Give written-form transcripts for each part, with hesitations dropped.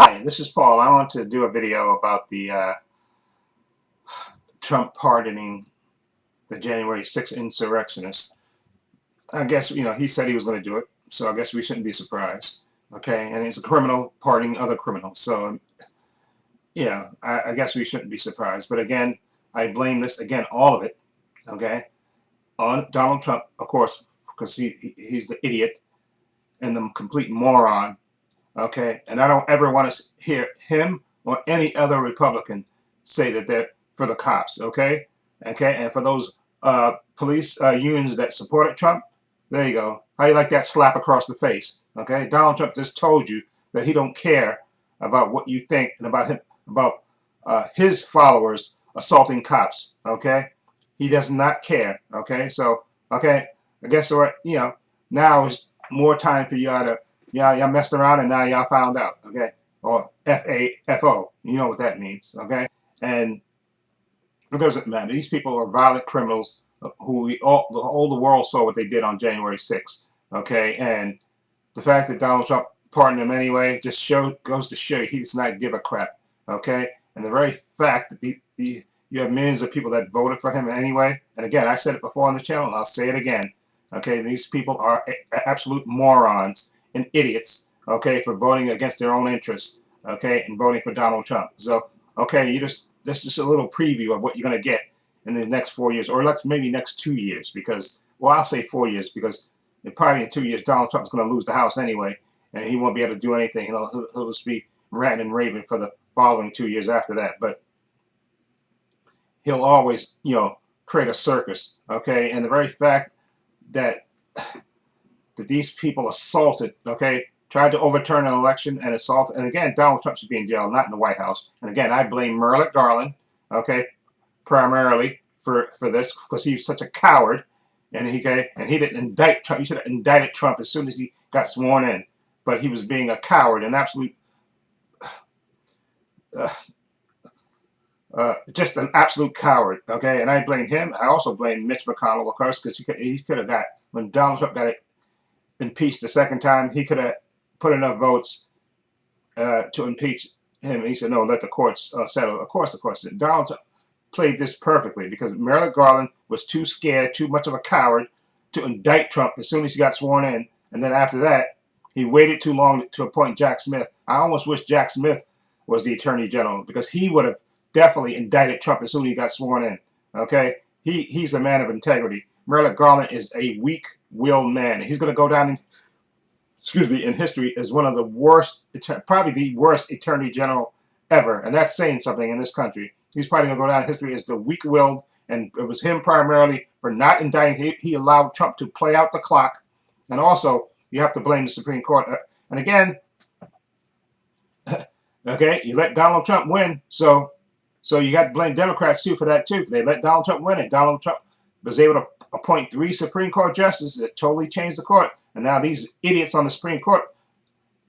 Hi, this is Paul. I want to do a video about the Trump pardoning the January 6th insurrectionists. I guess, he said he was going to do it, so I guess we shouldn't be surprised. Okay, and he's a criminal pardoning other criminals. So, yeah, I guess we shouldn't be surprised. But again, I blame this, again, all of it, okay, on Donald Trump, of course, because he's the idiot and the complete moron, okay? And I don't ever want to hear him or any other Republican say that they're for the cops, okay? Okay, and for those police unions that supported Trump, there you go. How you like that slap across the face, okay? Donald Trump just told you that he don't care about what you think and about him, about his followers assaulting cops, okay? He does not care, okay? So, okay, I guess what, now is more time for y'all to, y'all messed around and now y'all found out, okay? Or FAFO, you know what that means, okay? And it doesn't matter. These people are violent criminals who all the world saw what they did on January 6th, okay? And the fact that Donald Trump pardoned them anyway just goes to show you he does not give a crap, okay? And the very fact that you have millions of people that voted for him anyway, and again, I said it before on the channel, and I'll say it again, okay? These people are absolute morons and idiots, okay, for voting against their own interests, okay, and voting for Donald Trump. So, okay, this is just a little preview of what you're going to get in the next 4 years, or maybe next 2 years, because, well, I'll say 4 years, because probably in 2 years, Donald Trump's going to lose the House anyway, and he won't be able to do anything. He'll just be ranting and raving for the following 2 years after that. But he'll always, create a circus, okay? And the very fact that these people assaulted, okay, tried to overturn an election and assaulted, and again, Donald Trump should be in jail, not in the White House. And again, I blame Merrick Garland, okay, primarily for this, because he was such a coward, and he didn't indict Trump. He should have indicted Trump as soon as he got sworn in, but he was being a coward, an absolute, just an absolute coward, okay? And I blame him. I also blame Mitch McConnell, of course, because he could have got, when Donald Trump got impeached the second time, he could have put enough votes to impeach him. He said, no, let the courts settle. Of course, the courts did. Donald Trump played this perfectly because Merrick Garland was too scared, too much of a coward to indict Trump as soon as he got sworn in. And then after that, he waited too long to appoint Jack Smith. I almost wish Jack Smith was the Attorney General, because he would have definitely indicted Trump as soon as he got sworn in. Okay? He's a man of integrity. Merrick Garland is a weak-willed man. He's going to go down in history as one of the worst, probably the worst Attorney General ever. And that's saying something in this country. He's probably going to go down in history as the weak-willed, and it was him primarily for not indicting. He allowed Trump to play out the clock. And also, you have to blame the Supreme Court. And again, okay, you let Donald Trump win, so you got to blame Democrats too for that too. They let Donald Trump win, and Donald Trump was able to appoint 3 Supreme Court justices that totally changed the court. And now these idiots on the Supreme Court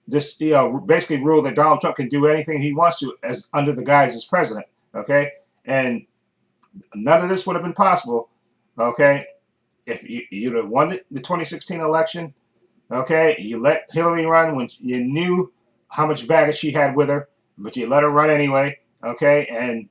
just basically rule that Donald Trump can do anything he wants to as under the guise as president. Okay, and none of this would have been possible, okay, if you'd have won the 2016 election. Okay, you let Hillary run when you knew how much baggage she had with her, but you let her run anyway. Okay, and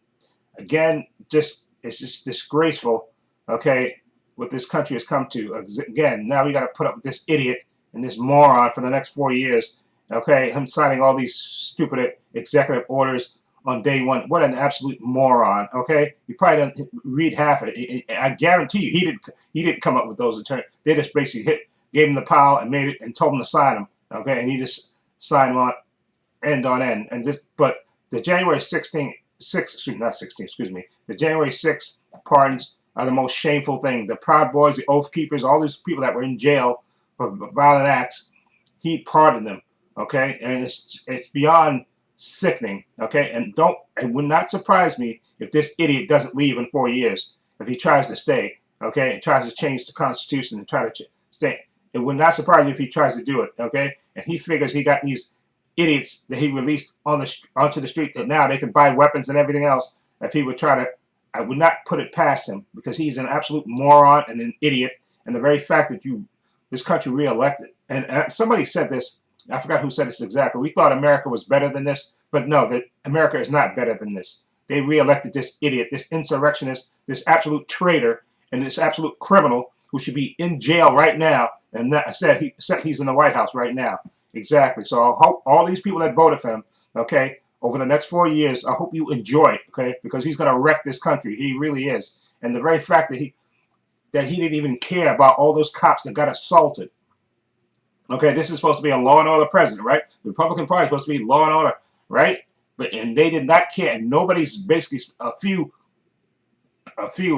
again, it's just disgraceful, okay, what this country has come to. Again, now we got to put up with this idiot and this moron for the next 4 years, okay, him signing all these stupid executive orders on day one. What an absolute moron, okay? You probably don't read half of it. I guarantee you he didn't come up with those attorneys. They just basically gave him the power and made it and told him to sign them, okay, and he just signed on end on end. And just, but the January 16th, the January 6th pardons are the most shameful thing. The Proud Boys, the Oath Keepers, all these people that were in jail for violent acts, he pardoned them, okay? And it's beyond sickening, okay? And it would not surprise me if this idiot doesn't leave in 4 years, if he tries to stay, okay, and tries to change the Constitution and try to stay. It would not surprise me if he tries to do it, okay? And he figures he got these idiots that he released onto the street that now they can buy weapons and everything else. If he would try to, I would not put it past him, because he's an absolute moron and an idiot. And the very fact that this country reelected, and somebody said this I forgot who said this exactly. We thought America was better than this, but no, that America is not better than this. They reelected this idiot, this insurrectionist, this absolute traitor, and this absolute criminal who should be in jail right now. And that said he's in the White House right now. Exactly. So I hope all these people that voted for him, okay, over the next 4 years, I hope you enjoy it, okay, because he's going to wreck this country. He really is. And the very fact that he didn't even care about all those cops that got assaulted. Okay, this is supposed to be a law and order president, right? The Republican Party is supposed to be law and order, right? And they did not care. And nobody's basically a few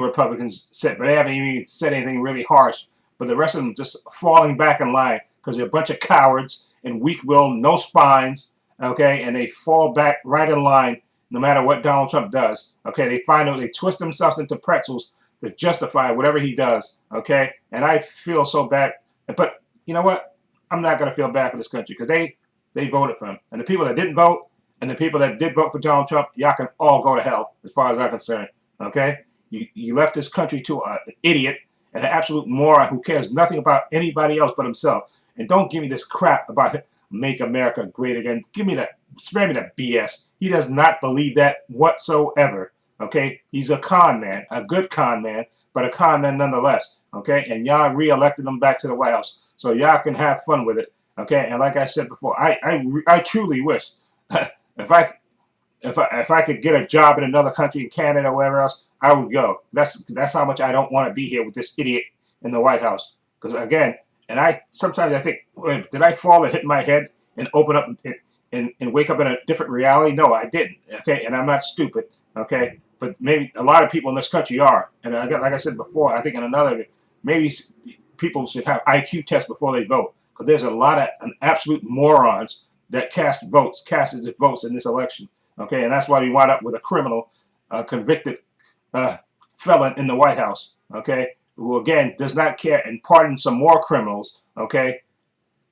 Republicans said, but they haven't even said anything really harsh. But the rest of them just falling back in line because they're a bunch of cowards and weak-willed, no spines. Okay, and they fall back right in line no matter what Donald Trump does. Okay, they twist themselves into pretzels to justify whatever he does. Okay, and I feel so bad. But you know what? I'm not going to feel bad for this country because they voted for him. And the people that didn't vote and the people that did vote for Donald Trump, y'all can all go to hell as far as I'm concerned. Okay? You left this country to an idiot and an absolute moron who cares nothing about anybody else but himself. And don't give me this crap about make America great again. Spare me that BS. He does not believe that whatsoever. Okay? He's a con man, a good con man, but a con man nonetheless. Okay? And y'all reelected him back to the White House. So y'all can have fun with it, okay? And like I said before, I truly wish if I could get a job in another country, in Canada or wherever else, I would go. That's how much I don't want to be here with this idiot in the White House. Because again, and sometimes I think, did I fall and hit my head and open up and wake up in a different reality? No, I didn't. Okay, and I'm not stupid. Okay, but maybe a lot of people in this country are. And like I said before, I think in another maybe. People should have IQ tests before they vote because there's a lot of absolute morons that casted votes in this election. Okay, and that's why we wind up with a criminal, convicted felon in the White House. Okay, who again does not care and pardon some more criminals. Okay,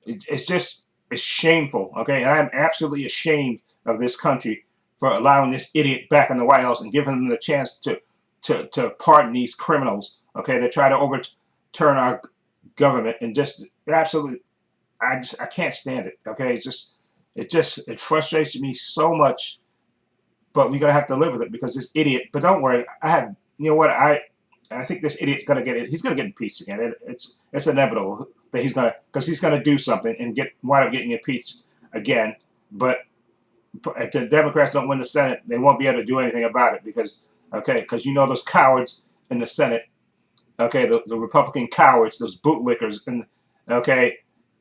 it's shameful. Okay, and I'm absolutely ashamed of this country for allowing this idiot back in the White House and giving them the chance to pardon these criminals. Okay, they try to overturn our government and just absolutely I can't stand it. Okay, it frustrates me so much, but we're gonna have to live with it because this idiot. But don't worry, you know what, I think this idiot's gonna get it. He's gonna get impeached again. It's inevitable that because he's gonna do something and wind up getting impeached again. But if the Democrats don't win the Senate, they won't be able to do anything about it because you know those cowards in the Senate. Okay, the Republican cowards, those bootlickers, and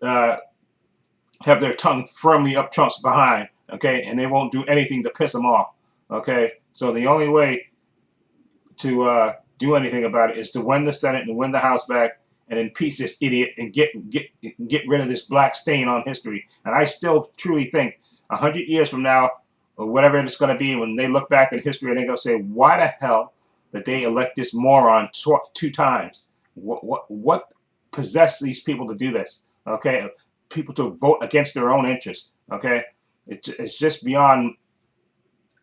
have their tongue firmly up Trump's behind. Okay, and they won't do anything to piss him off. Okay, so the only way to do anything about it is to win the Senate and win the House back and impeach this idiot and get rid of this black stain on history. And I still truly think 100 years from now, or whatever it's going to be, when they look back at history, they're going to say, why the hell that they elect this moron two times? What possessed these people to do this? Okay, people to vote against their own interests. Okay, it's just beyond,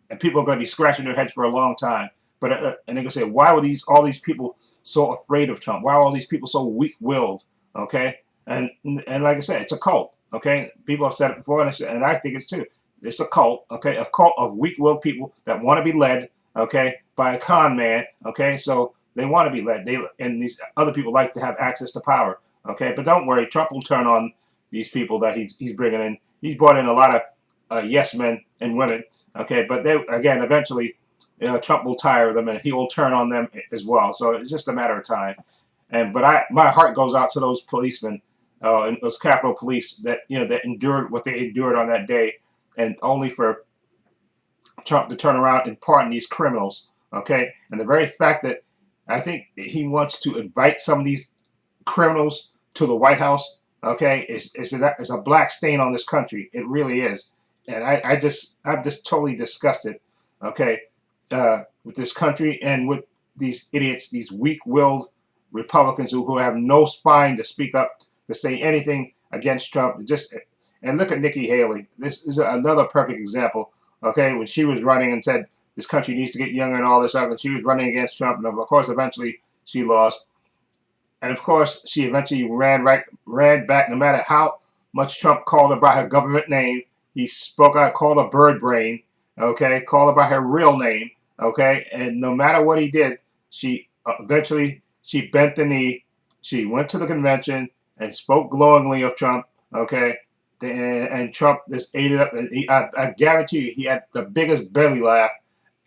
and people are going to be scratching their heads for a long time. But and they're going to say, why were all these people so afraid of Trump? Why are all these people so weak-willed? Okay, and like I said, it's a cult. Okay, people have said it before, and I think it's too. It's a cult. Okay, a cult of weak-willed people that want to be led. Okay, by a con man. Okay, so they want to be led. And these other people like to have access to power. Okay, but don't worry, Trump will turn on these people that he's bringing in. He's brought in a lot of yes men and women. Okay, but eventually, Trump will tire of them and he will turn on them as well. So it's just a matter of time. But my heart goes out to those policemen, and those Capitol Police that endured what they endured on that day, and only for Trump to turn around and pardon these criminals. Okay, and the very fact that I think he wants to invite some of these criminals to the White House. Okay, is a black stain on this country. It really is, and I'm just totally disgusted. Okay, with this country and with these idiots, these weak-willed Republicans who have no spine to speak up to say anything against Trump. And look at Nikki Haley. This is another perfect example. Okay, when she was running and said this country needs to get younger and all this stuff, and she was running against Trump, and of course, eventually she lost. And of course, she eventually ran back, no matter how much Trump called her by her government name. He spoke out, called her bird brain, okay, called her by her real name, okay, and no matter what he did, she eventually she bent the knee. She went to the convention and spoke glowingly of Trump, okay, and Trump just ate it up. And I guarantee you, he had the biggest belly laugh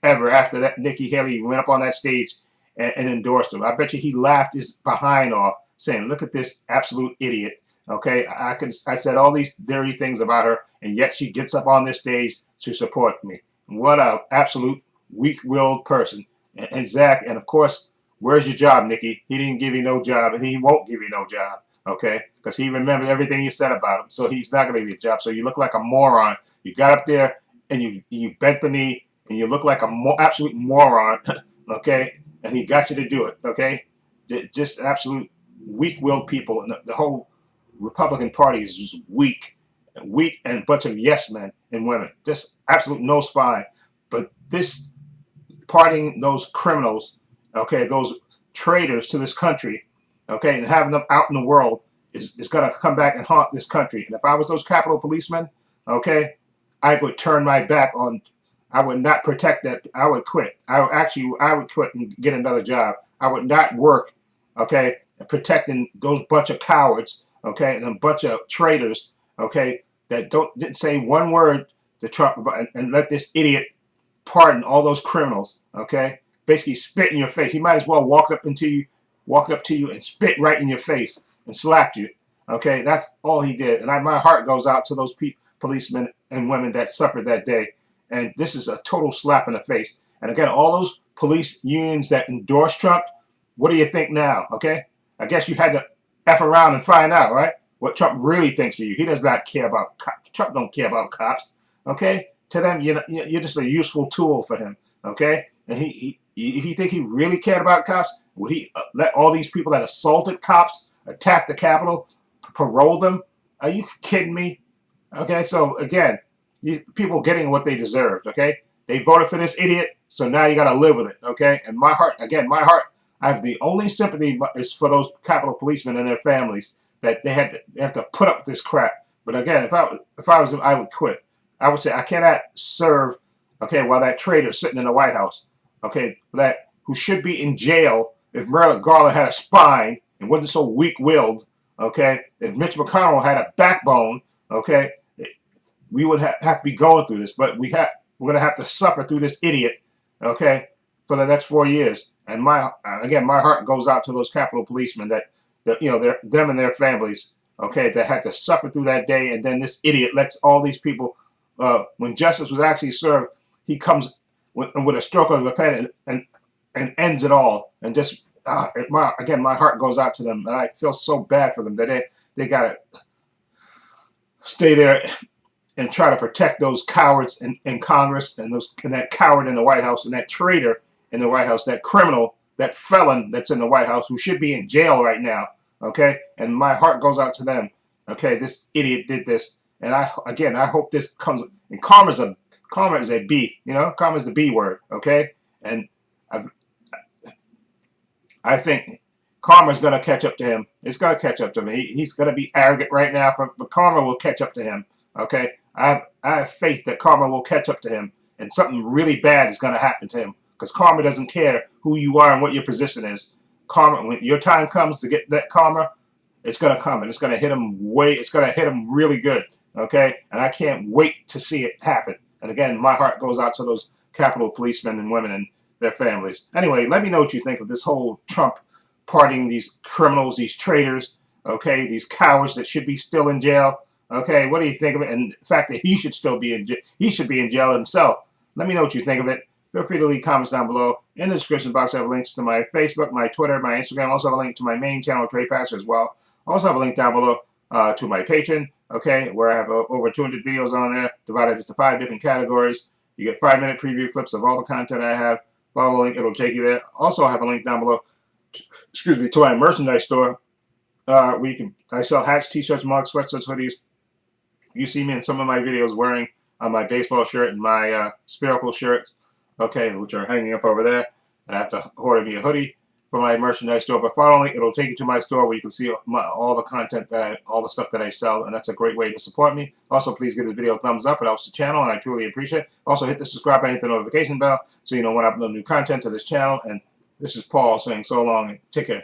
ever after that. Nikki Haley went up on that stage and endorsed him. I bet you he laughed his behind off, saying, "Look at this absolute idiot." Okay, I said all these dirty things about her, and yet she gets up on this stage to support me. What a absolute weak-willed person. And Zach, and of course, where's your job, Nikki? He didn't give you no job, and he won't give you no job. Okay, because he remembered everything you said about him, so he's not going to give you a job. So you look like a moron. You got up there and you bent the knee, and you look like a absolute moron. Okay, and he got you to do it. Okay, just absolute weak-willed people, and the whole Republican Party is just weak and a bunch of yes men and women, just absolute no spine. But this parting those criminals, okay, those traitors to this country, okay, and having them out in the world is going to come back and haunt this country. And if I was those Capitol policemen, okay, I would turn my back on. I would not protect that. I would quit. I would quit and get another job. I would not work, okay, protecting those bunch of cowards, okay, and a bunch of traitors, okay, that didn't say one word to Trump about, and let this idiot pardon all those criminals, okay, basically spit in your face. He might as well walk up to you and spit right in your face and slapped you, okay. That's all he did, and my heart goes out to those policemen and women that suffered that day. And this is a total slap in the face. And again, all those police unions that endorse Trump, what do you think now? Okay, I guess you had to F around and find out, right? What Trump really thinks of you. He does not care about cops. Trump don't care about cops. Okay, to them, you're just a useful tool for him. Okay, and if you think he really cared about cops, would he let all these people that assaulted cops, attack the Capitol, parole them? Are you kidding me? Okay, so again, people getting what they deserved. Okay, they voted for this idiot, so now you got to live with it. Okay, and my heart, I have the only sympathy is for those Capitol policemen and their families that they have to put up with this crap. But again, if I was them, I would quit. I would say I cannot serve, okay, while that traitor sitting in the White House, okay, that who should be in jail if Merrick Garland had a spine and wasn't so weak-willed, okay, if Mitch McConnell had a backbone, okay, we would have to be going through this. But we're going to have to suffer through this idiot, okay, for the next 4 years. And my heart goes out to those Capitol policemen that them and their families, okay, that had to suffer through that day. And then this idiot lets all these people, when justice was actually served, he comes with a stroke of a pen and ends it all. And just my heart goes out to them, and I feel so bad for them that they gotta stay there and try to protect those cowards in Congress and that coward in the White House and that traitor in the White House, that criminal, that felon that's in the White House who should be in jail right now. Okay, and my heart goes out to them. Okay, this idiot did this, and I hope this comes. And karma is a B. Karma is the B word. Okay, and I think karma is going to catch up to him. It's going to catch up to him. He's going to be arrogant right now, but karma will catch up to him. Okay, I have faith that karma will catch up to him, and something really bad is going to happen to him, because karma doesn't care who you are and what your position is. Karma, when your time comes to get that karma, it's going to come, and it's going to hit him it's going to hit him really good. Okay, and I can't wait to see it happen. And again, my heart goes out to those Capitol policemen and women and their families. Anyway, let me know what you think of this whole Trump pardoning these criminals, these traitors, okay, these cowards that should be still in jail. Okay, what do you think of it? And the fact that he should still be in jail, he should be in jail himself. Let me know what you think of it. Feel free to leave comments down below. In the description box, I have links to my Facebook, my Twitter, my Instagram. I also have a link to my main channel, Trepacer, as well. I also have a link down below to my Patreon, okay, where I have over 200 videos on there, divided into 5 different categories. You get 5-minute preview clips of all the content I have. Follow the link, it'll take you there. Also, I have a link down below, to my merchandise store, where I sell hats, t-shirts, mugs, sweatshirts, hoodies. You see me in some of my videos wearing my baseball shirt and my spherical shirts, okay, which are hanging up over there. And I have to order me a hoodie. for my merchandise store, but follow link, it'll take you to my store where you can see all the content all the stuff that I sell, and that's a great way to support me. Also, please give this video a thumbs up. It helps the channel, and I truly appreciate it. Also, hit the subscribe and hit the notification bell so you know when I upload new content to this channel. And this is Paul saying so long and take care.